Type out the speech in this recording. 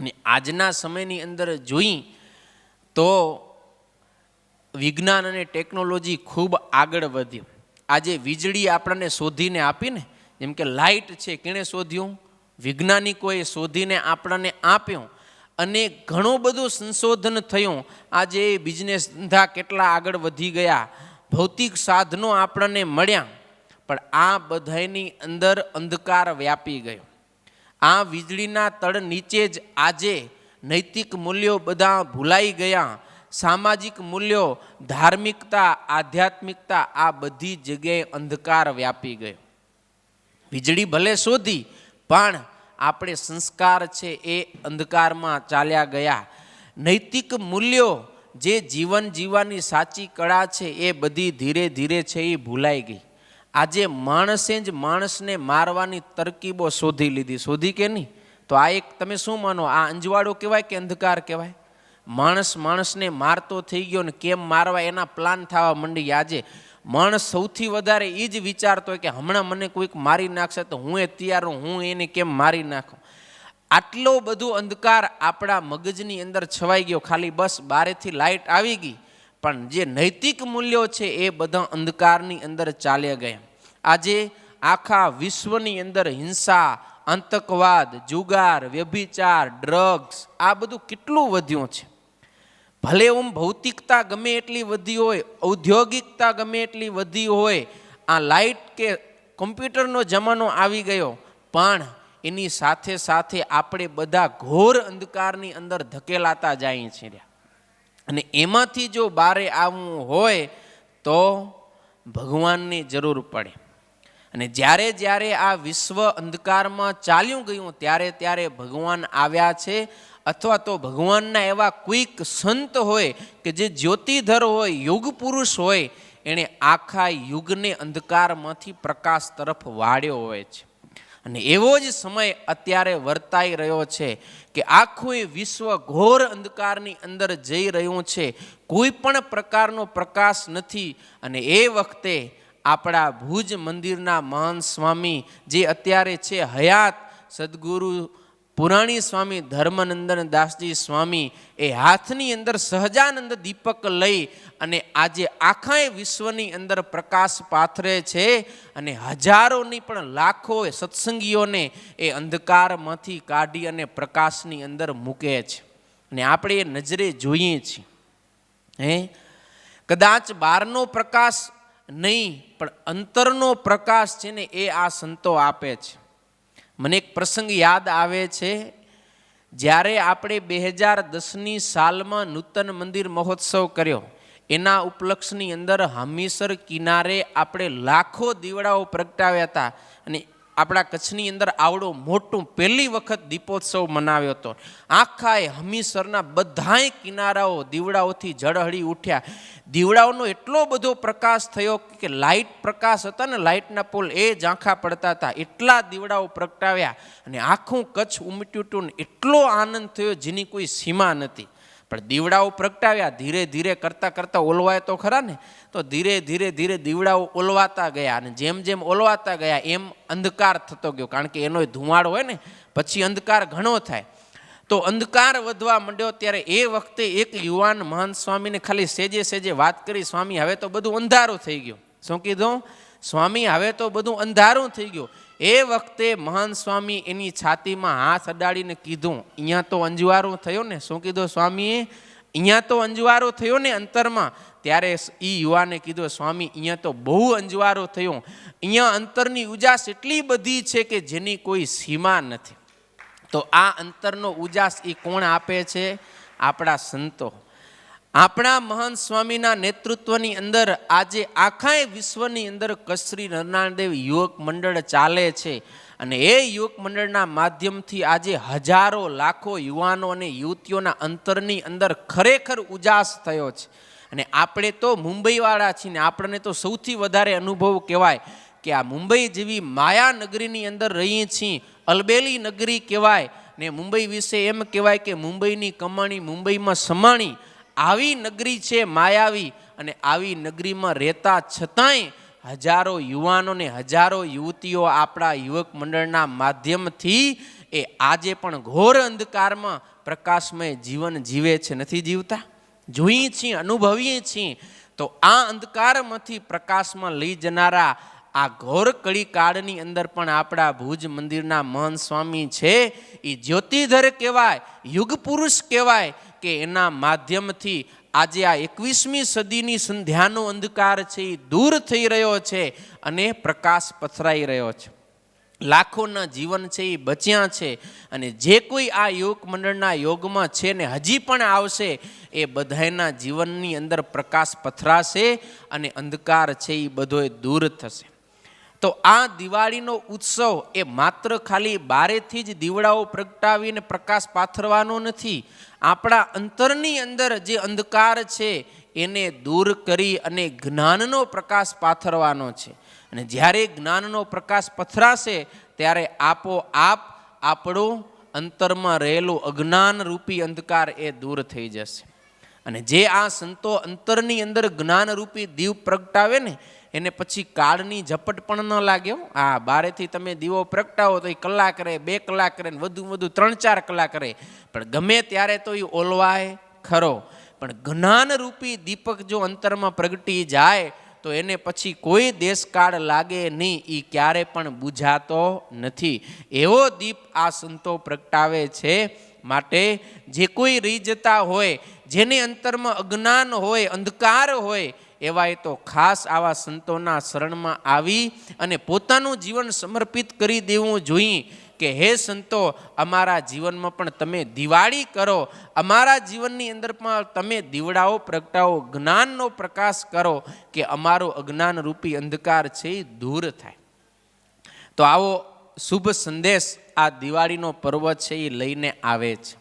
અને આજના સમયની અંદર જોઈ તો વિજ્ઞાન અને ટેકનોલોજી ખૂબ આગળ વધ્યું. આજે વીજળી આપણને શોધીને આપીને, જેમ કે લાઇટ છે, કેણે શોધ્યું? વિજ્ઞાનિકોએ શોધીને આપણને આપ્યું. અને ઘણું બધું સંશોધન થયું. આજે બિઝનેસ ધંધા કેટલા આગળ વધી ગયા, ભૌતિક સાધનો આપણને મળ્યા, પણ આ બધાની અંદર અંધકાર વ્યાપી ગયો. આ વીજળીના તળ નીચે જ આજે નૈતિક મૂલ્યો બધા ભૂલાઈ ગયા. સામાજિક મૂલ્યો, ધાર્મિકતા, આધ્યાત્મિકતા, આ બધી જગ્યાએ અંધકાર વ્યાપી ગયો. વીજળી ભલે શોધી, પણ આપણે સંસ્કાર છે એ અંધકારમાં ચાલ્યા ગયા. નૈતિક મૂલ્યો, જે જીવન જીવવાની સાચી કળા છે, એ બધી ધીરે ધીરે છે એ ભૂલાઈ ગઈ. આજે માણસે જ માણસને મારવાની તરકીબો શોધી લીધી. શોધી કે નહીં? તો આ એક તમે શું માનો, આ અંજવાળો કહેવાય કે અંધકાર કહેવાય? માણસ માણસને મારતો થઈ ગયો ને કેમ મારવા એના પ્લાન થવા માંડી. આજે માણસ સૌથી વધારે એ જ વિચારતો હોય કે હમણાં મને કોઈક મારી નાખશે તો હું એ તૈયાર હું, હું એને કેમ મારી નાખું. આટલો બધો અંધકાર આપણા મગજની અંદર છવાઈ ગયો. ખાલી બસ બારેથી લાઇટ આવી ગઈ, પણ જે નૈતિક મૂલ્યો છે એ બધા અંધકારની અંદર ચાલ્યા ગયા. આજે આખા વિશ્વની અંદર હિંસા, આતંકવાદ, જુગાર, વ્યભિચાર, ડ્રગ્સ, આ બધું કેટલું વધ્યું છે. ભલે ભૌતિકતા ગમે એટલી વધી હોય, ઔદ્યોગિકતા ગમે એટલી વધી હોય, આ લાઇટ કે કોમ્પ્યુટરનો જમાનો આવી ગયો, પણ એની સાથે સાથે આપણે બધા ઘોર અંધકારની અંદર ધકેલાતા જઈએ છીએ. અને એમાંથી જો બારે આવવું હોય તો ભગવાનની જરૂર પડે. અને જ્યારે જ્યારે આ વિશ્વ અંધકારમાં ચાલ્યું ગયું, ત્યારે ત્યારે ભગવાન આવ્યા છે. અથવા તો ભગવાનના એવા કોઈક સંત હોય કે જે જ્યોતિધર હોય, યુગ પુરુષ હોય, એણે આખા યુગને અંધકારમાંથી પ્રકાશ તરફ વાળ્યો હોય છે. અને એવો જ સમય અત્યારે વર્તાઈ રહ્યો છે કે આખું વિશ્વ ઘોર અંધકારની અંદર જઈ રહ્યું છે. કોઈ પણ પ્રકારનો પ્રકાશ નથી. અને એ વખતે આપણા ભુજ મંદિરના મહાન સ્વામી જે અત્યારે છે હયાત, સદગુરુ પુરાણી સ્વામી ધર્મનંદન દાસજી સ્વામી, એ હાથની અંદર સહજાનંદ દીપક લઈ અને આજે આખા વિશ્વની અંદર પ્રકાશ પાથરે છે. અને હજારોની પણ લાખો સત્સંગીઓને એ અંધકારમાંથી કાઢી અને પ્રકાશની અંદર મૂકે છે. અને આપણે એ નજરે જોઈએ છીએ. કદાચ બહારનો પ્રકાશ નહીં, પણ અંતરનો પ્રકાશ છે ને એ આ સંતો આપે છે. મને એક પ્રસંગ યાદ આવે છે. જ્યારે આપણે 2010ની સાલમાં નૂતન મંદિર મહોત્સવ કર્યો, એના ઉપલક્ષની અંદર હમીસર કિનારે આપણે લાખો દીવડાઓ પ્રગટાવ્યા હતા. અને આપણા કચ્છની અંદર આવડો મોટું પહેલી વખત દીપોત્સવ મનાવ્યો હતો. આખા હમીસરના બધાય કિનારાઓ દીવડાઓથી ઝળહળી ઉઠ્યા. દીવડાઓનો એટલો બધો પ્રકાશ થયો કે લાઇટ પ્રકાશ હતા ને, લાઇટના પોલ એ ઝાંખા પડતા હતા. એટલા દીવડાઓ પ્રગટાવ્યા અને આખું કચ્છ ઉમટ્યું હતું. એટલો આનંદ થયો જેની કોઈ સીમા નથી. પણ દીવડાઓ પ્રગટાવ્યા, ધીરે ધીરે કરતાં કરતાં ઓલવાય તો ખરા ને, તો ધીરે ધીરે ધીરે દીવડાઓ ઓલવાતા ગયા. અને જેમ જેમ ઓલવાતા ગયા એમ અંધકાર થતો ગયો. કારણ કે એનો ધુમાડો હોય ને, પછી અંધકાર ઘણો થાય. તો અંધકાર વધવા માંડ્યો. ત્યારે એ વખતે એક યુવાન મહાન સ્વામીને ખાલી સેજે સેજે વાત કરી, સ્વામી હવે તો બધું અંધારું થઈ ગયું. શું કીધું? સ્વામી હવે તો બધું અંધારું થઈ ગયું. એ વખતે મહાન સ્વામી એની છાતીમાં હાથ અડાડીને કીધું, અહીંયા તો અંજવારો થયો ને. શું કીધું સ્વામીએ? અહીંયા તો અંજવારો થયો ને અંતરમાં. ત્યારે એ યુવાને કીધું, સ્વામી અહીંયા તો બહુ અંજવારો થયો. અહીંયા અંતરની ઉજાસ એટલી બધી છે કે જેની કોઈ સીમા નથી. તો આ અંતરનો ઉજાસ એ કોણ આપે છે? આપણા સંતો. આપણા મહાન સ્વામીના નેતૃત્વની અંદર આજે આખા વિશ્વની અંદર કશ્રી નરનાળદેવ યુવક મંડળ ચાલે છે. અને એ યુવક મંડળના માધ્યમથી આજે હજારો લાખો યુવાનો અને યુવતીઓના અંતરની અંદર ખરેખર ઉજાસ થયો છે. અને આપણે તો મુંબઈવાળા છીએ ને, આપણને તો સૌથી વધારે અનુભવ કહેવાય કે આ મુંબઈ જેવી માયાનગરીની અંદર રહીએ છીએ. અલબેલી નગરી કહેવાય ને. મુંબઈ વિશે એમ કહેવાય કે મુંબઈની કમાણી મુંબઈમાં સમાણી. આવી નગરી છે માયાવી. અને આવી નગરીમાં રહેતા છતાંય હજારો યુવાનો ને હજારો યુવતીઓ આપણા યુવક મંડળના માધ્યમથી એ આજે પણ ઘોર અંધકારમાં પ્રકાશમય જીવન જીવે છે, નથી જીવતા? જોઈએ છીએ, અનુભવીએ છીએ. તો આ અંધકારમાંથી પ્રકાશમાં લઈ જનારા આ ઘોર કળી કાળની અંદર પણ આપણા ભુજ મંદિરના મહંત સ્વામી છે. એ જ્યોતિધર કહેવાય, યુગ પુરુષ કહેવાય કે એના માધ્યમથી આજે આ 21મી સદીની સંધ્યાનો અંધકાર છે એ દૂર થઈ રહ્યો છે અને પ્રકાશ પથરાઈ રહ્યો છે. લાખોના જીવન છે એ બચ્યા છે. અને જે કોઈ આ યોગ મંડળના યોગમાં છે ને હજી પણ આવશે, એ બધાના જીવનની અંદર પ્રકાશ પથરાશે અને અંધકાર છે એ બધોય દૂર થશે. તો આ દિવાળીનો ઉત્સવ એ માત્ર ખાલી બારેથી જ દીવડાઓ પ્રગટાવીને પ્રકાશ પાથરવાનો નથી. આપણા અંતરની અંદર જે અંધકાર છે એને દૂર કરી અને જ્ઞાનનો પ્રકાશ પાથરવાનો છે. અને જ્યારે જ્ઞાનનો પ્રકાશ પથરાશે ત્યારે આપોઆપ આપણું અંતરમાં રહેલું અજ્ઞાન રૂપી અંધકાર એ દૂર થઈ જશે. અને જે આ સંતો અંતરની અંદર જ્ઞાન રૂપી દીવ પ્રગટાવે ને એને પછી કાળની ઝપટ પણ ન લાગે. આ બારેથી તમે દીવો પ્રગટાવો તો એ કલાક રહે, 2 કલાક રહે, વધુ 3-4 કલાક રહે, પણ ગમે ત્યારે તો એ ઓલવાય ખરો. પણ જ્ઞાનરૂપી દીપક જો અંતરમાં પ્રગટી જાય તો એને પછી કોઈ દેશકાળ લાગે નહીં, એ ક્યારે પણ બુઝાતો નથી. એવો દીપ આ સંતો પ્રગટાવે છે. માટે જે કોઈ રહી જતા હોય, જેને અંતરમાં અજ્ઞાન હોય, અંધકાર હોય, એવાય તો ખાસ આવા સંતોના શરણમાં આવી અને પોતાનું જીવન સમર્પિત કરી દેવું જોઈએ કે હે સંતો, અમારા જીવનમાં પણ તમે દિવાળી કરો, અમારા જીવનની અંદર પણ તમે દીવડાઓ પ્રગટાવો, જ્ઞાનનો પ્રકાશ કરો કે અમારો અજ્ઞાન રૂપી અંધકાર છે એ દૂર થાય. તો આવો શુભ સંદેશ આ દિવાળીનો પર્વ છે એ લઈને આવે છે.